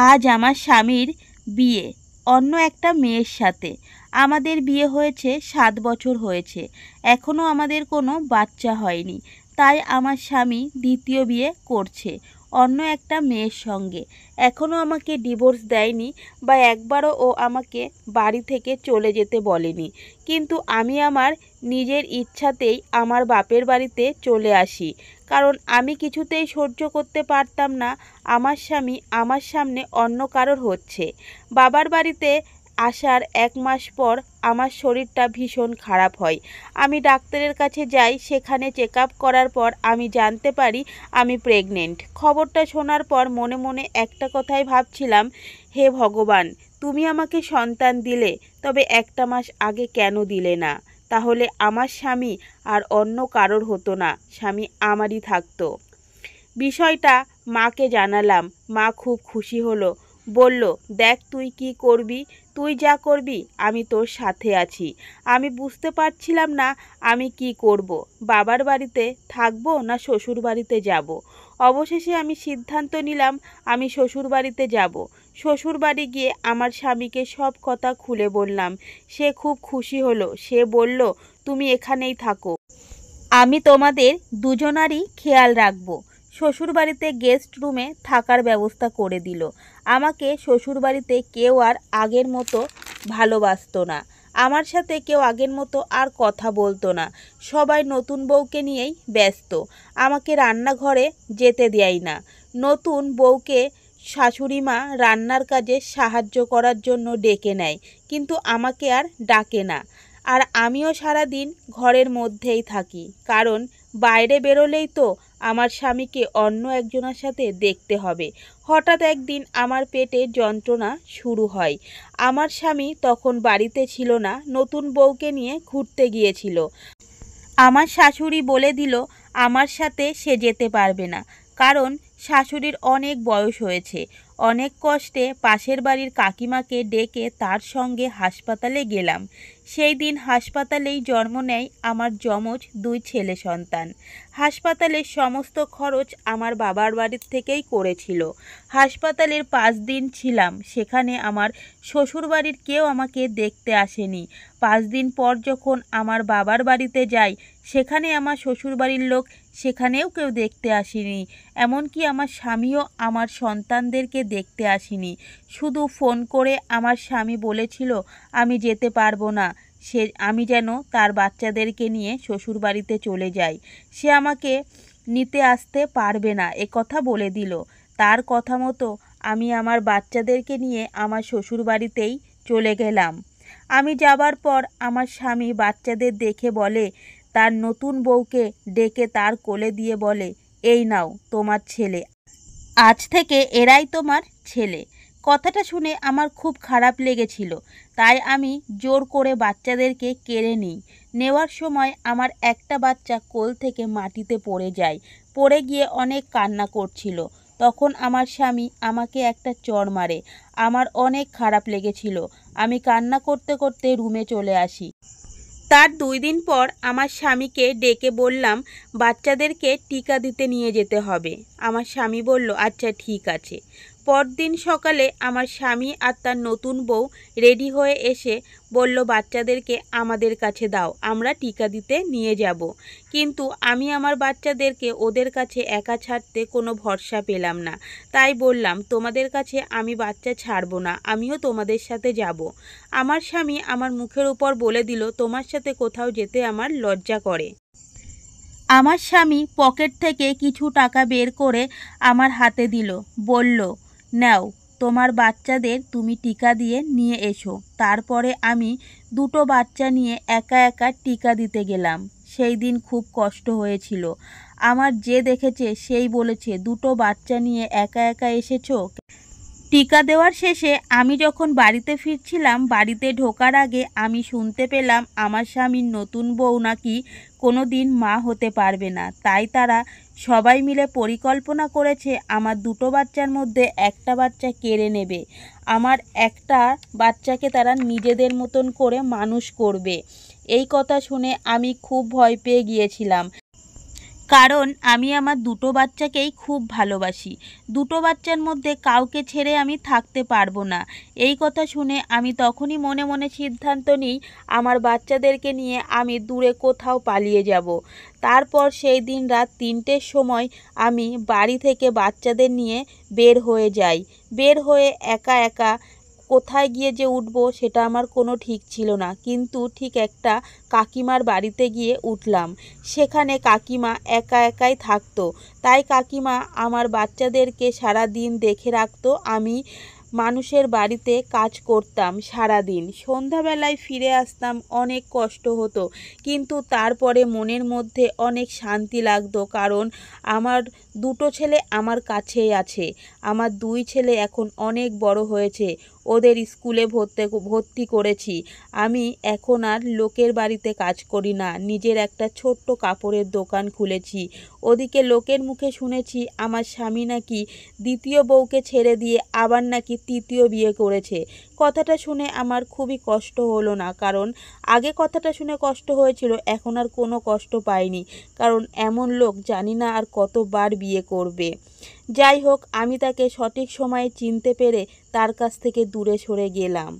আজ আমার স্বামীর বিয়ে অন্য একটা মেয়ের সাথে। আমাদের বিয়ে হয়েছে 7 বছর হয়েছে, এখনও আমাদের কোনো বাচ্চা হয়নি। তাই আমার স্বামী দ্বিতীয় বিয়ে করছে অন্য একটা মেয়ের সঙ্গে। এখনও আমাকে ডিভোর্স দেয়নি বা একবারও ও আমাকে বাড়ি থেকে চলে যেতে বলেনি। কিন্তু আমি আমার নিজের ইচ্ছাতেই আমার বাপের বাড়িতে চলে আসি, কারণ আমি কিছুতেই সহ্য করতে পারতাম না আমার স্বামী আমার সামনে অন্য কারোর হচ্ছে। বাবার বাড়িতে আসার 1 মাস পর আমার শরীরটা ভীষণ খারাপ হয়। আমি ডাক্তারের কাছে যাই, সেখানে চেক আপ করার পর আমি জানতে পারি আমি প্রেগনেন্ট। খবরটা শোনার পর মনে মনে একটা কথাই ভাবছিলাম, হে ভগবান, তুমি আমাকে সন্তান দিলে, তবে 1টা মাস আগে কেন দিলে না? তাহলে আমার স্বামী আর অন্য কারোর হতো না, স্বামী আমারই থাকতো। বিষয়টা মাকে জানালাম। মা খুব খুশি হলো, বলল, দেখ তুই কি করবি, তুই যা করবি আমি তোর সাথে আছি। আমি বুঝতে পারছিলাম না আমি কি করব, বাবার বাড়িতে থাকবো না শ্বশুর বাড়িতে যাব। অবশেষে আমি সিদ্ধান্ত নিলাম আমি শ্বশুর বাড়িতে যাব। শ্বশুর বাড়ি গিয়ে আমার স্বামীকে সব কথা খুলে বললাম। সে খুব খুশি হলো। সে বলল, তুমি এখানেই থাকো, আমি তোমাদের দুজনারই খেয়াল রাখবো। শ্বশুরবাড়িতে গেস্ট রুমে থাকার ব্যবস্থা করে দিল। আমাকে শ্বশুরবাড়িতে কেউ আর আগের মতো ভালোবাসতো না, আমার সাথে কেউ আগের মতো আর কথা বলতো না। সবাই নতুন বউকে নিয়েই ব্যস্ত। আমাকে রান্নাঘরে যেতে দেয় না। নতুন বউকে শাশুড়ি মা রান্নার কাজে সাহায্য করার জন্য ডেকে নেয়, কিন্তু আমাকে আর ডাকে না। আর আমিও সারাদিন ঘরের মধ্যেই থাকি, কারণ বাইরে বেরোলেই তো আমার স্বামীকে অন্য একজনের সাথে দেখতে হবে। হঠাৎ একদিন আমার পেটে যন্ত্রণা শুরু হয়। আমার স্বামী তখন বাড়িতে ছিল না, নতুন বউকে নিয়ে ঘুরতে গিয়েছিল। আমার শাশুড়ি বলে দিল আমার সাথে সে যেতে পারবে না, কারণ শাশুড়ির অনেক বয়স হয়েছে। অনেক কষ্টে পাশের বাড়ির কাকিমাকে ডেকে তার সঙ্গে হাসপাতালে গেলাম। সেই দিন হাসপাতালেই জন্ম নেয় আমার যমজ 2 ছেলে সন্তান। হাসপাতালের সমস্ত খরচ আমার বাবার বাড়ির থেকেই করেছিল। হাসপাতালের 5 দিন ছিলাম, সেখানে আমার শ্বশুরবাড়ির কেউ আমাকে দেখতে আসেনি। 5 দিন পর যখন আমার বাবার বাড়িতে যাই, সেখানে আমার শ্বশুরবাড়ির লোক সেখানেও কেউ দেখতে আসেনি। এমনকি আমার স্বামীও আমার সন্তানদেরকে দেখতে আসেনি। শুধু ফোন করে আমার স্বামী বলেছিল আমি যেতে পারবো না, আমি যেন তার বাচ্চাদেরকে নিয়ে শ্বশুরবাড়িতে চলে যাই। সে আমাকে নিতে আসতে পারবে না এ কথা বলে দিল। তার কথা মতো আমি আমার বাচ্চাদেরকে নিয়ে আমার শ্বশুরবাড়িতেই চলে গেলাম। আমি যাবার পর আমার স্বামী বাচ্চাদের দেখে বলে, তার নতুন বউকে ডেকে তার কোলে দিয়ে বলে, এই নাও তোমার ছেলে, আজ থেকে এরাই তোমার ছেলে। কথাটা শুনে আমার খুব খারাপ লেগেছিল, তাই আমি জোর করে বাচ্চাদেরকে কেড়ে নিই। নেওয়ার সময় আমার একটা বাচ্চা কোল থেকে মাটিতে পড়ে যায়, পড়ে গিয়ে অনেক কান্না করছিল। তখন আমার স্বামী আমাকে একটা চড় মারে। আমার অনেক খারাপ লেগেছিল। আমি কান্না করতে করতে রুমে চলে আসি। তার 2 দিন পর আমার স্বামীকে ডেকে বললাম বাচ্চাদেরকে টিকা দিতে নিয়ে যেতে হবে। আমার স্বামী বলল, আচ্ছা ঠিক আছে। পরদিন সকালে আমার স্বামী আর তার নতুন বউ রেডি হয়ে এসে বলল, বাচ্চাদেরকে আমাদের কাছে দাও, আমরা টিকা দিতে নিয়ে যাব। কিন্তু আমি আমার বাচ্চাদেরকে ওদের কাছে একা ছাড়তে কোনো ভরসা পেলাম না। তাই বললাম, তোমাদের কাছে আমি বাচ্চা ছাড়বো না, আমিও তোমাদের সাথে যাব। আমার স্বামী আমার মুখের উপর বলে দিল, তোমার সাথে কোথাও যেতে আমার লজ্জা করে। আমার স্বামী পকেট থেকে কিছু টাকা বের করে আমার হাতে দিল, বলল, নাও তোমার বাচ্চাদের তুমি টিকা দিয়ে নিয়ে এসো। তারপরে আমি 2টো বাচ্চা নিয়ে একা একা টিকা দিতে গেলাম। সেই দিন খুব কষ্ট হয়েছিল। আমার যে দেখেছে সেই বলেছে, 2টো বাচ্চা নিয়ে একা একা এসেছো। টিকা দেওয়ার শেষে আমি যখন বাড়িতে ফিরছিলাম, বাড়িতে ঢোকার আগে আমি শুনতে পেলাম আমার স্বামীর নতুন বউ নাকি কোনো দিন মা হতে পারবে না। তাই তারা সবাই মিলে পরিকল্পনা করেছে আমার 2টো বাচ্চার মধ্যে একটা বাচ্চা কেড়ে নেবে। আমার একটা বাচ্চাকে তারা নিজেদের মতন করে মানুষ করবে। এই কথা শুনে আমি খুব ভয় পেয়ে গিয়েছিলাম। কারণ আমি আমার দুটো বাচ্চাকেই খুব ভালোবাসি। দুটো বাচ্চার মধ্যে কাউকে ছেড়ে আমি থাকতে পারবো না। এই কথা শুনে আমি তখনই মনে মনে সিদ্ধান্ত নিই আমার বাচ্চাদেরকে নিয়ে আমি দূরে কোথাও পালিয়ে যাব। তারপর সেই দিন রাত ৩টের সময় আমি বাড়ি থেকে বাচ্চাদের নিয়ে বের হয়ে যাই। বের হয়ে একা একা কোথায় গিয়ে যে উঠবো সেটা আমার কোনো ঠিক ছিল না, কিন্তু ঠিক একটা কাকিমার বাড়িতে গিয়ে উঠলাম। সেখানে কাকিমা একা একাই থাকতো, তাই কাকিমা আমার বাচ্চাদেরকে সারা দিন দেখে রাখতো। আমি মানুষের বাড়িতে কাজ করতাম সারা দিন, সন্ধ্যাবেলায় ফিরে আসতাম, অনেক কষ্ট হতো, কিন্তু তারপরে মনের মধ্যে অনেক শান্তি লাগতো। কারণ আমার দুটো ছেলে আমার কাছেই আছে। আমার দুই ছেলে এখন অনেক বড় হয়েছে, ওদের স্কুলে ভর্তি করেছি। আমি এখন আর লোকের বাড়িতে কাজ করি না, নিজের একটা ছোট্ট কাপড়ের দোকান খুলেছি। ওদিকে লোকের মুখে শুনেছি আমার স্বামী নাকি দ্বিতীয় বউকে ছেড়ে দিয়ে আবার নাকি তৃতীয় বিয়ে করেছে। কথাটা শুনে আমার খুবই কষ্ট হলো না, কারণ আগে কথাটা শুনে কষ্ট হয়েছিল, এখন আর কোনো কষ্ট পাইনি। কারণ এমন লোক জানি না আর কতবার বিয়ে করবে। যাই হোক, আমি তাকে সঠিক সময়ে চিনতে পেরে তার কাছ থেকে দূরে সরে গেলাম।